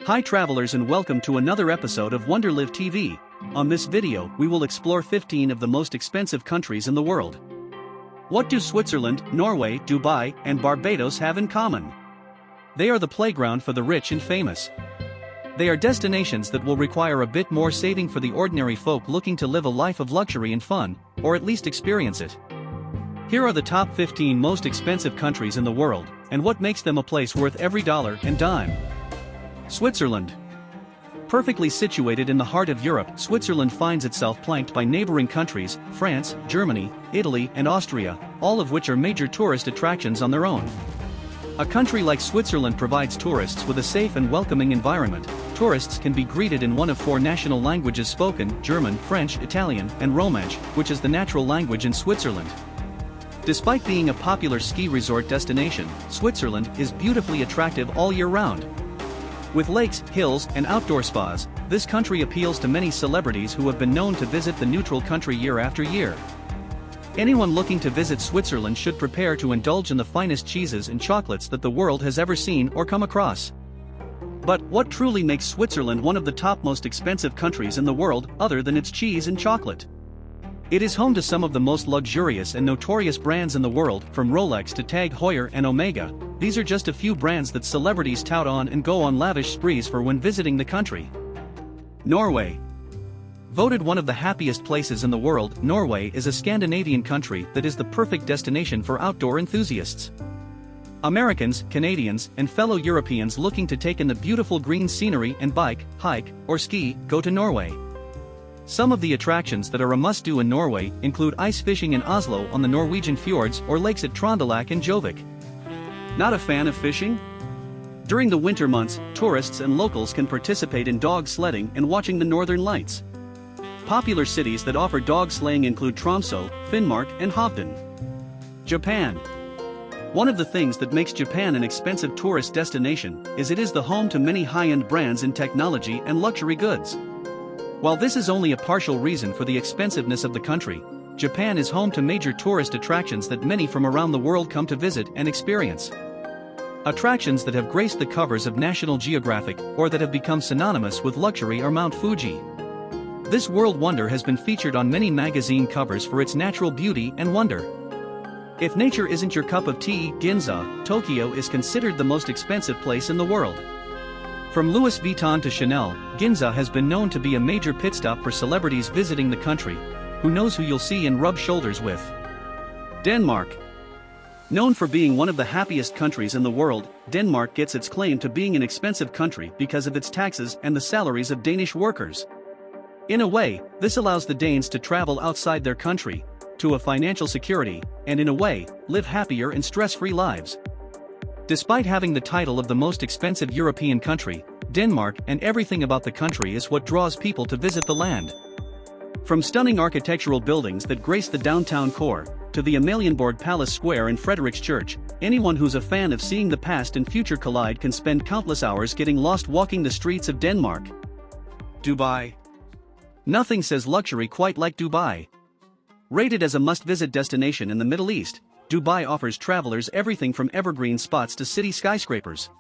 Hi travelers, and welcome to another episode of Wonderlive TV. On this video, we will explore 15 of the most expensive countries in the world. What do Switzerland, Norway, Dubai, and Barbados have in common? They are the playground for the rich and famous. They are destinations that will require a bit more saving for the ordinary folk looking to live a life of luxury and fun, or at least experience it. Here are the top 15 most expensive countries in the world, and what makes them a place worth every dollar and dime. Switzerland. Perfectly situated in the heart of Europe, Switzerland finds itself flanked by neighboring countries, France, Germany, Italy, and Austria, all of which are major tourist attractions on their own. A country like Switzerland provides tourists with a safe and welcoming environment. Tourists can be greeted in one of 4 national languages spoken: German, French, Italian, and Romansh, which is the natural language in Switzerland. Despite being a popular ski resort destination, Switzerland is beautifully attractive all year round. With lakes, hills, and outdoor spas, this country appeals to many celebrities who have been known to visit the neutral country year after year. Anyone looking to visit Switzerland should prepare to indulge in the finest cheeses and chocolates that the world has ever seen or come across. But what truly makes Switzerland one of the top most expensive countries in the world, other than its cheese and chocolate? It is home to some of the most luxurious and notorious brands in the world, from Rolex to Tag Heuer and Omega. These are just a few brands that celebrities tout on and go on lavish sprees for when visiting the country. Norway. Voted one of the happiest places in the world, Norway is a Scandinavian country that is the perfect destination for outdoor enthusiasts. Americans, Canadians, and fellow Europeans looking to take in the beautiful green scenery and bike, hike, or ski go to Norway. Some of the attractions that are a must-do in Norway include ice fishing in Oslo on the Norwegian fjords or lakes at Trøndelag and Gjøvik. Not a fan of fishing? During the winter months, tourists and locals can participate in dog sledding and watching the northern lights. Popular cities that offer dog sleighing include Tromsø, Finnmark, and Hovden. Japan. One of the things that makes Japan an expensive tourist destination is it is the home to many high-end brands in technology and luxury goods. While this is only a partial reason for the expensiveness of the country, Japan is home to major tourist attractions that many from around the world come to visit and experience. Attractions that have graced the covers of National Geographic or that have become synonymous with luxury are Mount Fuji. This world wonder has been featured on many magazine covers for its natural beauty and wonder. If nature isn't your cup of tea, Ginza, Tokyo is considered the most expensive place in the world. From Louis Vuitton to Chanel, Ginza has been known to be a major pit stop for celebrities visiting the country. Who knows who you'll see and rub shoulders with? Denmark. Known for being one of the happiest countries in the world, Denmark gets its claim to being an expensive country because of its taxes and the salaries of Danish workers. In a way, this allows the Danes to travel outside their country, to a financial security, and in a way, live happier and stress-free lives. Despite having the title of the most expensive European country, Denmark and everything about the country is what draws people to visit the land. From stunning architectural buildings that grace the downtown core, to the Amalienborg Palace Square and Frederiksberg, anyone who's a fan of seeing the past and future collide can spend countless hours getting lost walking the streets of Denmark. Dubai. Nothing says luxury quite like Dubai. Rated as a must-visit destination in the Middle East, Dubai offers travelers everything from evergreen spots to city skyscrapers.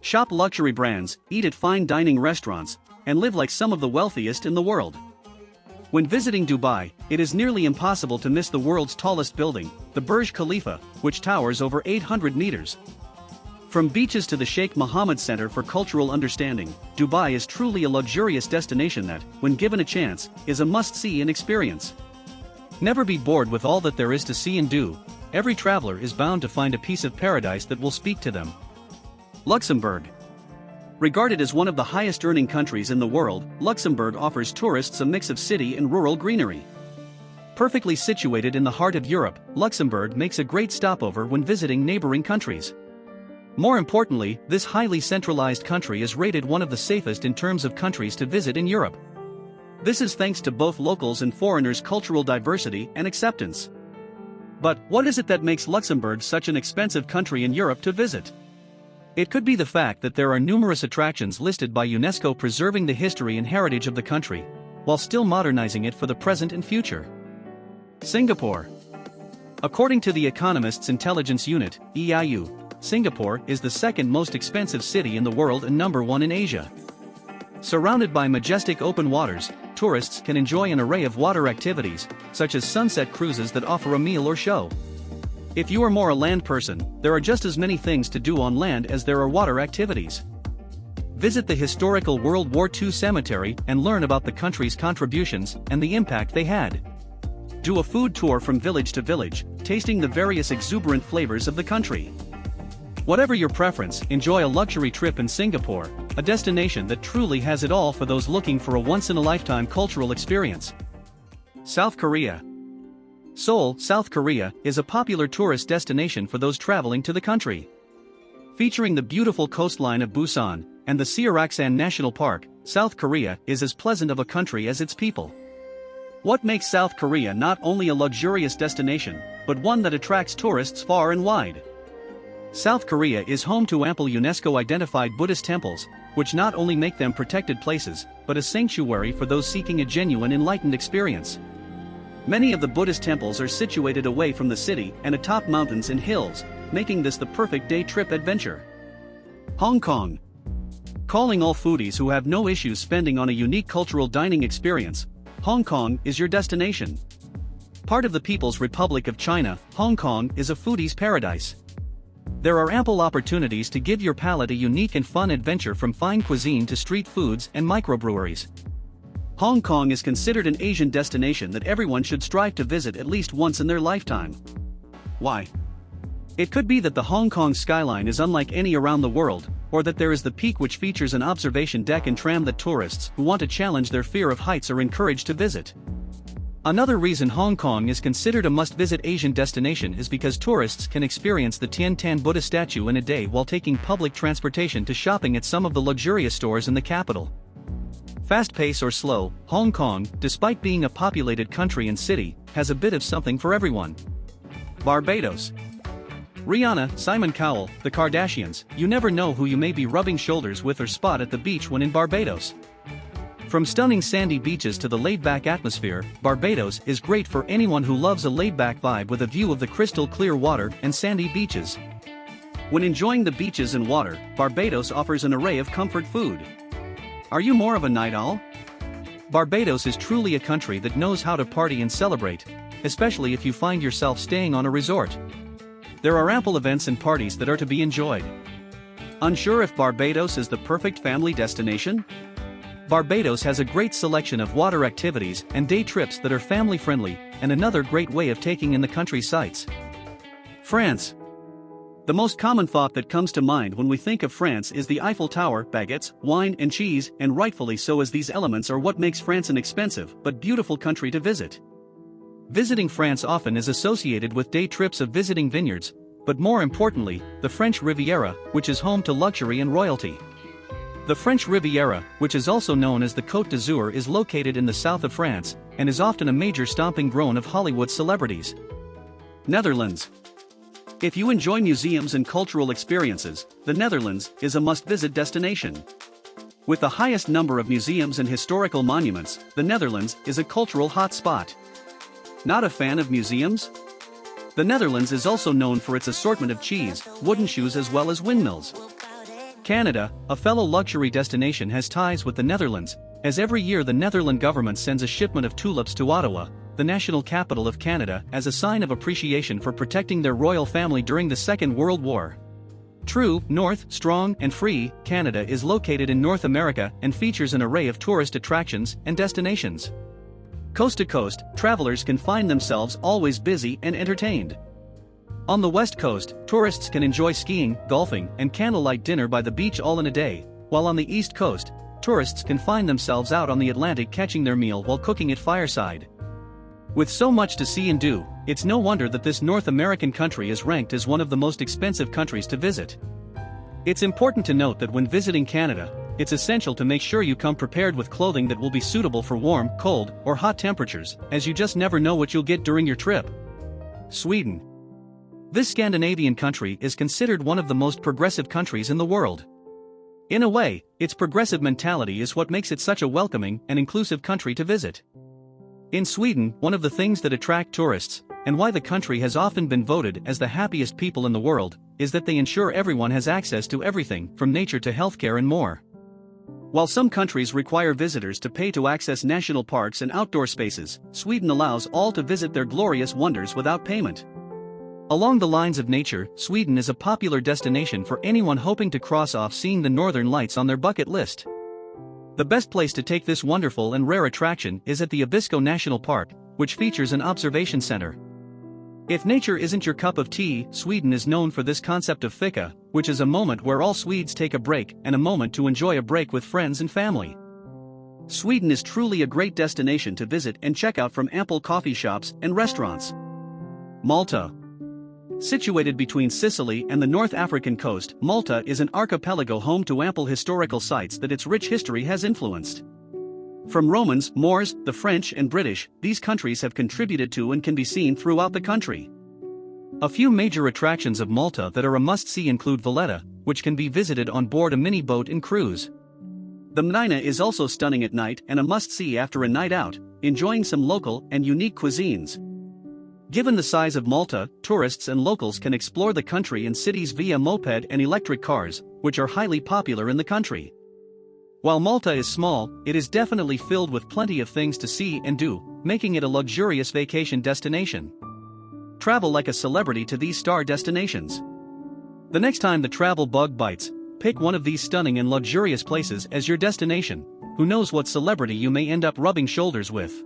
Shop luxury brands, eat at fine dining restaurants, and live like some of the wealthiest in the world. When visiting Dubai, it is nearly impossible to miss the world's tallest building, the Burj Khalifa, which towers over 800 meters. From beaches to the Sheikh Mohammed Center for Cultural Understanding, Dubai is truly a luxurious destination that, when given a chance, is a must-see and experience. Never be bored with all that there is to see and do. Every traveler is bound to find a piece of paradise that will speak to them. Luxembourg. Regarded as one of the highest-earning countries in the world, Luxembourg offers tourists a mix of city and rural greenery. Perfectly situated in the heart of Europe, Luxembourg makes a great stopover when visiting neighboring countries. More importantly, this highly centralized country is rated one of the safest in terms of countries to visit in Europe. This is thanks to both locals and foreigners' cultural diversity and acceptance. But what is it that makes Luxembourg such an expensive country in Europe to visit? It could be the fact that there are numerous attractions listed by UNESCO preserving the history and heritage of the country, while still modernizing it for the present and future. Singapore. According to the Economist's Intelligence Unit, EIU, Singapore is the second most expensive city in the world and number one in Asia. Surrounded by majestic open waters, tourists can enjoy an array of water activities, such as sunset cruises that offer a meal or show. If you are more a land person, there are just as many things to do on land as there are water activities. Visit the historical World War II cemetery and learn about the country's contributions and the impact they had. Do a food tour from village to village, tasting the various exuberant flavors of the country. Whatever your preference, enjoy a luxury trip in Singapore, a destination that truly has it all for those looking for a once-in-a-lifetime cultural experience. South Korea. Seoul, South Korea, is a popular tourist destination for those traveling to the country. Featuring the beautiful coastline of Busan and the Seoraksan National Park, South Korea is as pleasant of a country as its people. What makes South Korea not only a luxurious destination, but one that attracts tourists far and wide? South Korea is home to ample UNESCO-identified Buddhist temples, which not only make them protected places, but a sanctuary for those seeking a genuine enlightened experience. Many of the Buddhist temples are situated away from the city and atop mountains and hills, making this the perfect day trip adventure. Hong Kong. Calling all foodies who have no issues spending on a unique cultural dining experience, Hong Kong is your destination. Part of the People's Republic of China, Hong Kong is a foodie's paradise. There are ample opportunities to give your palate a unique and fun adventure, from fine cuisine to street foods and microbreweries. Hong Kong is considered an Asian destination that everyone should strive to visit at least once in their lifetime. Why? It could be that the Hong Kong skyline is unlike any around the world, or that there is the peak, which features an observation deck and tram that tourists who want to challenge their fear of heights are encouraged to visit. Another reason Hong Kong is considered a must-visit Asian destination is because tourists can experience the Tian Tan Buddha statue in a day while taking public transportation to shopping at some of the luxurious stores in the capital. Fast pace or slow, Hong Kong, despite being a populated country and city, has a bit of something for everyone. Barbados. Rihanna, Simon Cowell, the Kardashians, you never know who you may be rubbing shoulders with or spot at the beach when in Barbados. From stunning sandy beaches to the laid-back atmosphere, Barbados is great for anyone who loves a laid-back vibe with a view of the crystal-clear water and sandy beaches. When enjoying the beaches and water, Barbados offers an array of comfort food. Are you more of a night owl? Barbados is truly a country that knows how to party and celebrate, especially if you find yourself staying on a resort. There are ample events and parties that are to be enjoyed. Unsure if Barbados is the perfect family destination? Barbados has a great selection of water activities and day trips that are family-friendly, and another great way of taking in the country's sights. France. The most common thought that comes to mind when we think of France is the Eiffel Tower, baguettes, wine and cheese, and rightfully so, as these elements are what makes France an expensive but beautiful country to visit. Visiting France often is associated with day trips of visiting vineyards, but more importantly, the French Riviera, which is home to luxury and royalty. The French Riviera, which is also known as the Côte d'Azur, is located in the south of France, and is often a major stomping ground of Hollywood celebrities. Netherlands. If you enjoy museums and cultural experiences, the Netherlands is a must-visit destination. With the highest number of museums and historical monuments, the Netherlands is a cultural hotspot. Not a fan of museums? The Netherlands is also known for its assortment of cheese, wooden shoes as well as windmills. Canada, a fellow luxury destination, has ties with the Netherlands, as every year the Netherlands government sends a shipment of tulips to Ottawa, the national capital of Canada, as a sign of appreciation for protecting their royal family during the Second World War. True, north, strong, and free, Canada is located in North America and features an array of tourist attractions and destinations. Coast to coast, travelers can find themselves always busy and entertained. On the west coast, tourists can enjoy skiing, golfing, and candlelight dinner by the beach all in a day, while on the east coast, tourists can find themselves out on the Atlantic catching their meal while cooking at fireside. With so much to see and do, it's no wonder that this North American country is ranked as one of the most expensive countries to visit. It's important to note that when visiting Canada, it's essential to make sure you come prepared with clothing that will be suitable for warm, cold, or hot temperatures, as you just never know what you'll get during your trip. Sweden. This Scandinavian country is considered one of the most progressive countries in the world. In a way, its progressive mentality is what makes it such a welcoming and inclusive country to visit. In Sweden, one of the things that attract tourists and why the country has often been voted as the happiest people in the world, is that they ensure everyone has access to everything from nature to healthcare and more. While some countries require visitors to pay to access national parks and outdoor spaces, Sweden allows all to visit their glorious wonders without payment. Along the lines of nature, Sweden is a popular destination for anyone hoping to cross off seeing the northern lights on their bucket list. The best place to take this wonderful and rare attraction is at the Abisko National Park, which features an observation center. If nature isn't your cup of tea, Sweden is known for this concept of fika, which is a moment where all Swedes take a break and a moment to enjoy a break with friends and family. Sweden is truly a great destination to visit and check out from ample coffee shops and restaurants. Malta. Situated between Sicily and the North African coast, Malta is an archipelago home to ample historical sites that its rich history has influenced. From Romans, Moors, the French and British, these countries have contributed to and can be seen throughout the country. A few major attractions of Malta that are a must-see include Valletta, which can be visited on board a mini boat and cruise. The Marina is also stunning at night and a must-see after a night out, enjoying some local and unique cuisines. Given the size of Malta, tourists and locals can explore the country and cities via moped and electric cars, which are highly popular in the country. While Malta is small, it is definitely filled with plenty of things to see and do, making it a luxurious vacation destination. Travel like a celebrity to these star destinations. The next time the travel bug bites, pick one of these stunning and luxurious places as your destination. Who knows what celebrity you may end up rubbing shoulders with.